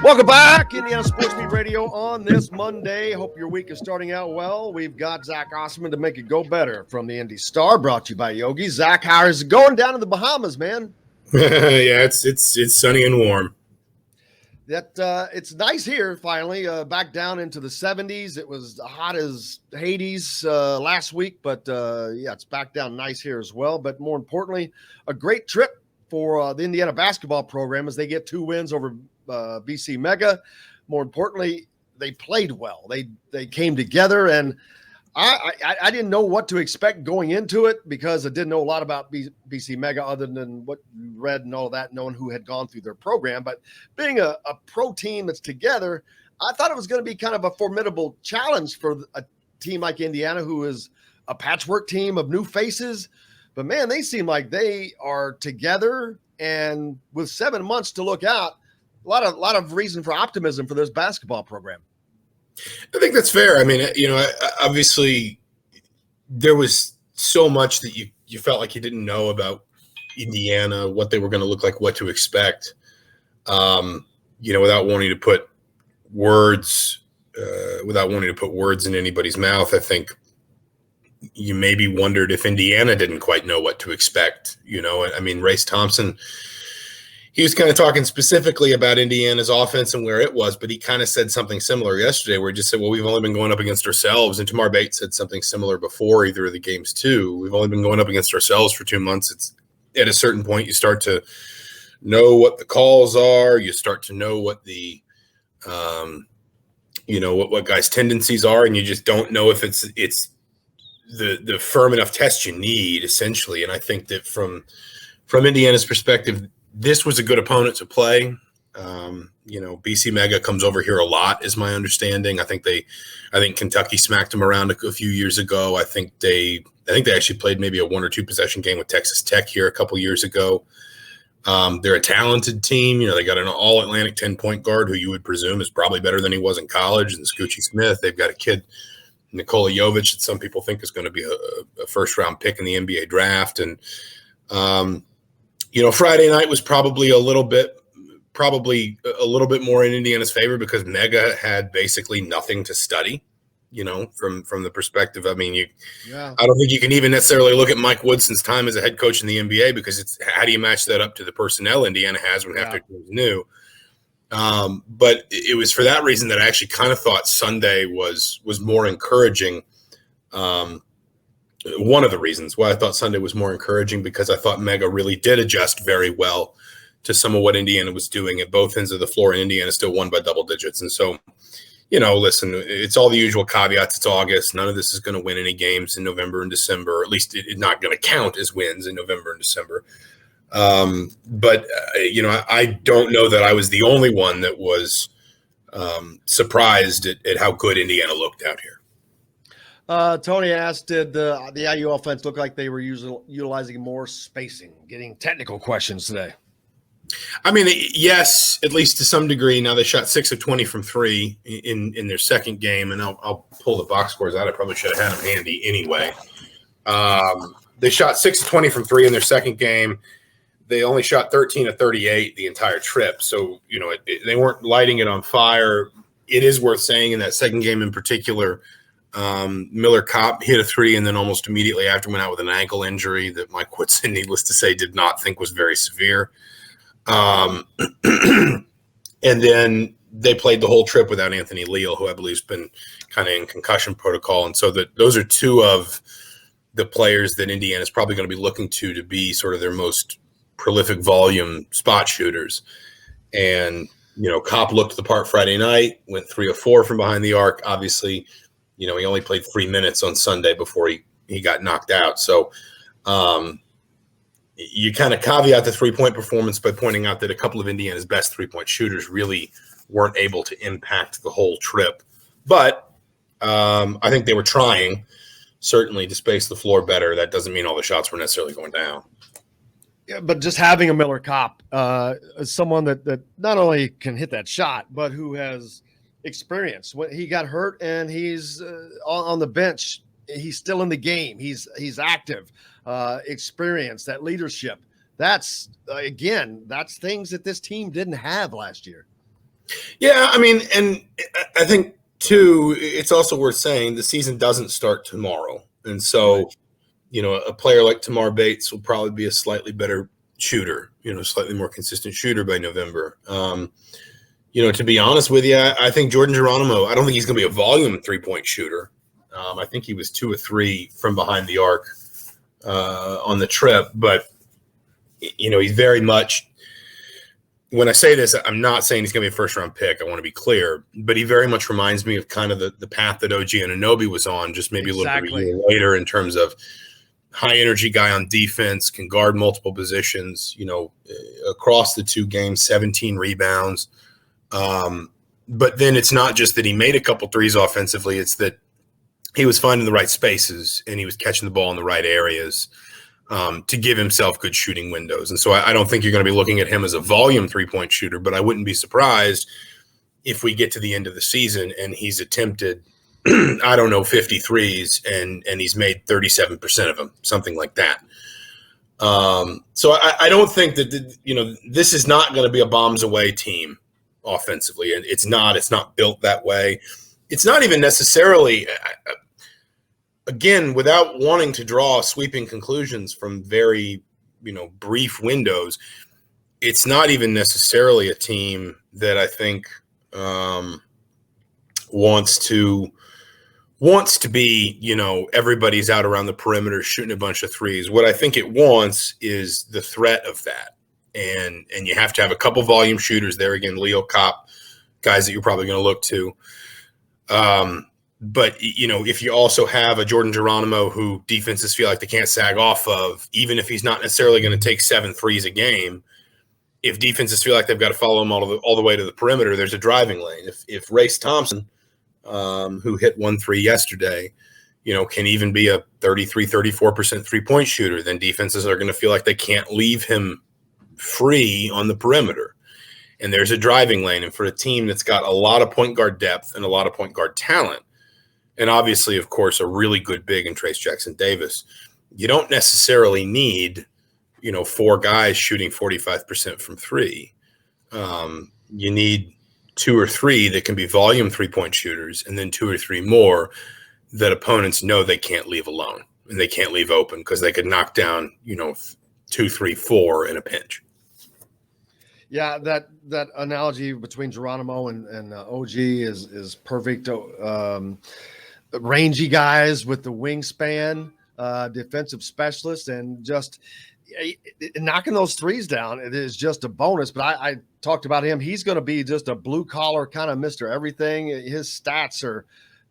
Welcome back, Indiana Sports Beat Radio on this Monday. Hope your week is starting out well. We've got Zach Osterman to make it go better from the Indy Star, brought to you by Yogi. Zach, how is it going down in the Bahamas, man? Yeah, it's sunny and warm. It's nice here finally. Back down into the 70s. It was hot as Hades last week, but yeah, it's back down nice here as well. But more importantly, a great trip for the Indiana basketball program as they get 2 wins over BC Mega. More importantly, they played well. They came together, and I didn't know what to expect going into it because I didn't know a lot about BC Mega other than what you read and all that, knowing who had gone through their program. But being a pro team that's together, I thought it was going to be kind of a formidable challenge for a team like Indiana, who is a patchwork team of new faces. But, man, they seem like they are together, and with 7 months to look out, a lot of reason for optimism for this basketball program. I think that's fair. I mean, obviously there was so much that you felt like you didn't know about Indiana, what they were going to look like, what to expect, without wanting to put words in anybody's mouth. I think you maybe wondered if Indiana didn't quite know what to expect. I mean, Race Thompson, he was kind of talking specifically about Indiana's offense and where it was, but he kind of said something similar yesterday where he just said, well, we've only been going up against ourselves. And Tamar Bates said something similar before either of the games too. We've only been going up against ourselves for 2 months. It's at a certain point you start to know what the calls are. You start to know what the what guys' tendencies are, and you just don't know if it's the firm enough test you need, essentially. And I think that from Indiana's perspective, this was a good opponent to play. BC Mega comes over here a lot, is my understanding. I think Kentucky smacked them around a few years ago. I think they actually played maybe a 1 or 2 possession game with Texas Tech here a couple years ago. They're a talented team. They got an all-Atlantic 10-point guard who you would presume is probably better than he was in college, and Scoochie Smith. They've got a kid, Nikola Jovic, that some people think is going to be a first-round pick in the NBA draft. And Friday night was probably a little bit more in Indiana's favor because Mega had basically nothing to study, from the perspective. I mean, I don't think you can even necessarily look at Mike Woodson's time as a head coach in the NBA because it's how do you match that up to the personnel Indiana has when half their team is new. But it was for that reason that I actually kind of thought Sunday was more encouraging. One of the reasons why I thought Sunday was more encouraging because I thought Mega really did adjust very well to some of what Indiana was doing at both ends of the floor, and Indiana still won by double digits. And so, listen, it's all the usual caveats. It's August. None of this is going to win any games in November and December, or at least it's not going to count as wins in November and December. But I don't know that I was the only one that was surprised at how good Indiana looked out here. Tony asked, did the IU offense look like they were utilizing more spacing, getting technical questions today? I mean, yes, at least to some degree. Now they shot 6 of 20 from 3 in their second game, and I'll pull the box scores out. I probably should have had them handy anyway. They shot 6 of 20 from 3 in their second game. They only shot 13 of 38 the entire trip, so they weren't lighting it on fire. It is worth saying in that second game in particular, Miller Kopp hit a 3 and then almost immediately after went out with an ankle injury that Mike Woodson, needless to say, did not think was very severe. And then they played the whole trip without Anthony Leal, who I believe has been kind of in concussion protocol. And so those are 2 of the players that Indiana is probably going to be looking to be sort of their most prolific volume spot shooters. And, Kopp looked the part Friday night, went 3 of 4 from behind the arc. Obviously, he only played 3 minutes on Sunday before he got knocked out. So, you kind of caveat the 3-point performance by pointing out that a couple of Indiana's best 3-point shooters really weren't able to impact the whole trip. But I think they were trying, certainly, to space the floor better. That doesn't mean all the shots were necessarily going down. Yeah, but just having a Miller Kopp, someone that not only can hit that shot, but who has experience. When he got hurt and he's on the bench, he's still in the game. He's active. Experience, that leadership. That's things that this team didn't have last year. Yeah, I mean, and I think too, it's also worth saying the season doesn't start tomorrow, and Right. so a player like Tamar Bates will probably be a slightly better shooter, slightly more consistent shooter by November. To be honest with you, I think Jordan Geronimo, I don't think he's going to be a volume 3-point shooter. I think he was 2 or 3 from behind the arc on the trip, but he's very much. When I say this, I'm not saying he's going to be a first-round pick. I want to be clear, but he very much reminds me of kind of the path that OG Anunoby was on, just maybe a little bit a Exactly. year later in terms of high-energy guy on defense, can guard multiple positions. Across the 2 games, 17 rebounds. But then it's not just that he made a couple threes offensively; it's that he was finding the right spaces and he was catching the ball in the right areas. To give himself good shooting windows. And so I don't think you're going to be looking at him as a volume 3-point shooter, but I wouldn't be surprised if we get to the end of the season and he's attempted, 50 threes and he's made 37% of them, something like that. So I don't think that, this is not going to be a bombs away team offensively. And it's not built that way. It's not even necessarily again, without wanting to draw sweeping conclusions from very, brief windows, it's not even necessarily a team that I think wants to be, everybody's out around the perimeter shooting a bunch of threes. What I think it wants is the threat of that. And you have to have a couple volume shooters there. Again, Leo Kopp, guys that you're probably going to look to. But, if you also have a Jordan Geronimo who defenses feel like they can't sag off of, even if he's not necessarily going to take 7 threes a game, if defenses feel like they've got to follow him all the way to the perimeter, there's a driving lane. If Race Thompson, who hit 1 3 yesterday, can even be a 33, 34% 3-point shooter, then defenses are going to feel like they can't leave him free on the perimeter. And there's a driving lane. And for a team that's got a lot of point guard depth and a lot of point guard talent, and obviously, of course, a really good big in Trace Jackson Davis, you don't necessarily need, 4 guys shooting 45% from 3. You need 2 or 3 that can be volume 3-point shooters, and then 2 or 3 more that opponents know they can't leave alone and they can't leave open because they could knock down, 2, 3, 4 in a pinch. Yeah, that analogy between Geronimo and OG is perfect. Rangy guys with the wingspan, defensive specialists, and just knocking those threes down. It is just a bonus. But I talked about him. He's going to be just a blue collar kind of Mr. Everything. His stats are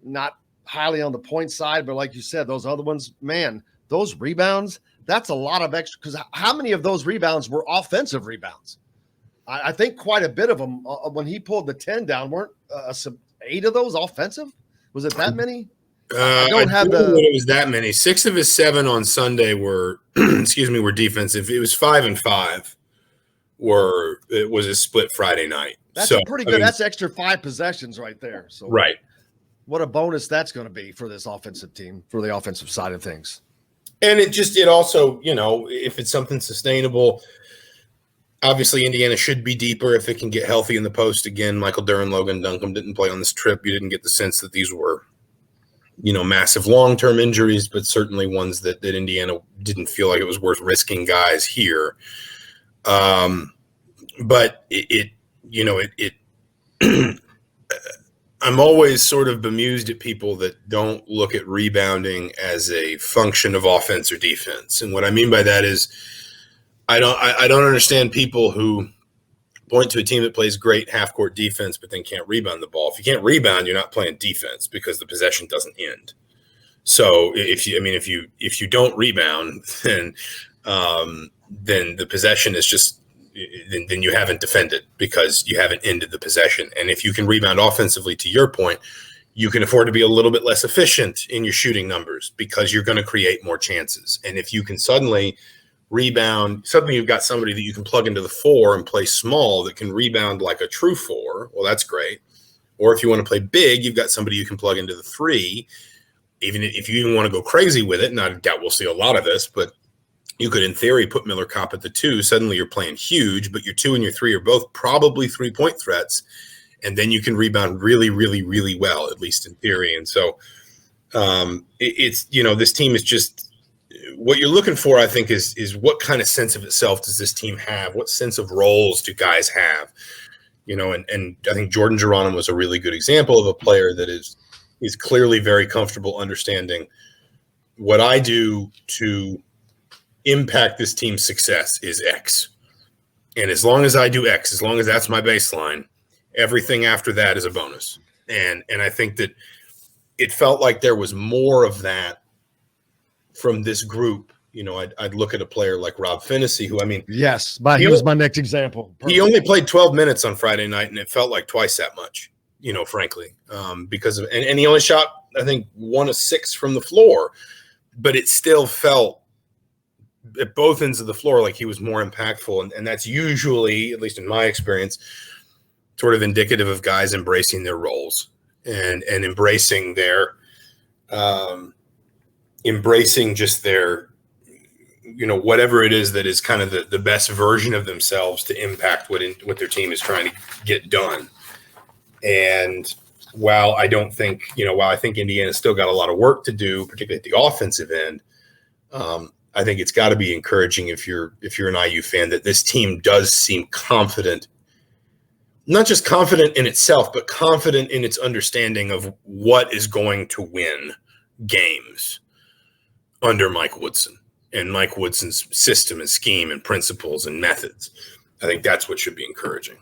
not highly on the point side, but like you said, those other ones, man, those rebounds, that's a lot of extra. Because how many of those rebounds were offensive rebounds? I think quite a bit of them. When he pulled the 10 down, weren't some 8 of those offensive? Was it that many? I don't have it was that many. 6 of his 7 on Sunday were, were defensive. It was 5 and 5. It was a split Friday night. That's pretty good. That's extra 5 possessions right there. So right. What a bonus that's going to be for this offensive team, for the offensive side of things. And it also, if it's something sustainable. Obviously, Indiana should be deeper if it can get healthy in the post again. Michael Duran, Logan Duncombe didn't play on this trip. You didn't get the sense that these were, massive long-term injuries, but certainly ones that Indiana didn't feel like it was worth risking guys here. But I'm always sort of bemused at people that don't look at rebounding as a function of offense or defense. And what I mean by that is, I don't understand people who point to a team that plays great half-court defense but then can't rebound the ball. If you can't rebound, you're not playing defense because the possession doesn't end. So if you don't rebound, then the possession is just then you haven't defended because you haven't ended the possession. And if you can rebound offensively, to your point, you can afford to be a little bit less efficient in your shooting numbers because you're going to create more chances. And if you can suddenly rebound, suddenly you've got somebody that you can plug into the 4 and play small that can rebound like a true 4. Well, that's great. Or if you want to play big, you've got somebody you can plug into the 3. Even if you even want to go crazy with it, and I doubt we'll see a lot of this, but you could, in theory, put Miller Kopp at the 2. Suddenly you're playing huge, but your 2 and your 3 are both probably 3-point threats. and then you can rebound really, really, really well, at least in theory. And so it's, this team is just what you're looking for, I think, is what kind of sense of itself does this team have? What sense of roles do guys have? And I think Jordan Geronimo was a really good example of a player that is clearly very comfortable understanding what I do to impact this team's success is X. And as long as I do X, as long as that's my baseline, everything after that is a bonus. And I think that it felt like there was more of that from this group. I'd look at a player like Rob Finney, who, yes, but he was my next example. Perfect. He only played 12 minutes on Friday night, and it felt like twice that much, frankly, because of, and he only shot, I think, 1 of 6 from the floor, but it still felt at both ends of the floor like he was more impactful. And that's usually, at least in my experience, sort of indicative of guys embracing their roles and embracing just their, whatever it is that is kind of the best version of themselves to impact what their team is trying to get done. And while I think Indiana's still got a lot of work to do, particularly at the offensive end, I think it's got to be encouraging if you're an IU fan that this team does seem confident, not just confident in itself, but confident in its understanding of what is going to win games under Mike Woodson and Mike Woodson's system and scheme and principles and methods. I think that's what should be encouraging.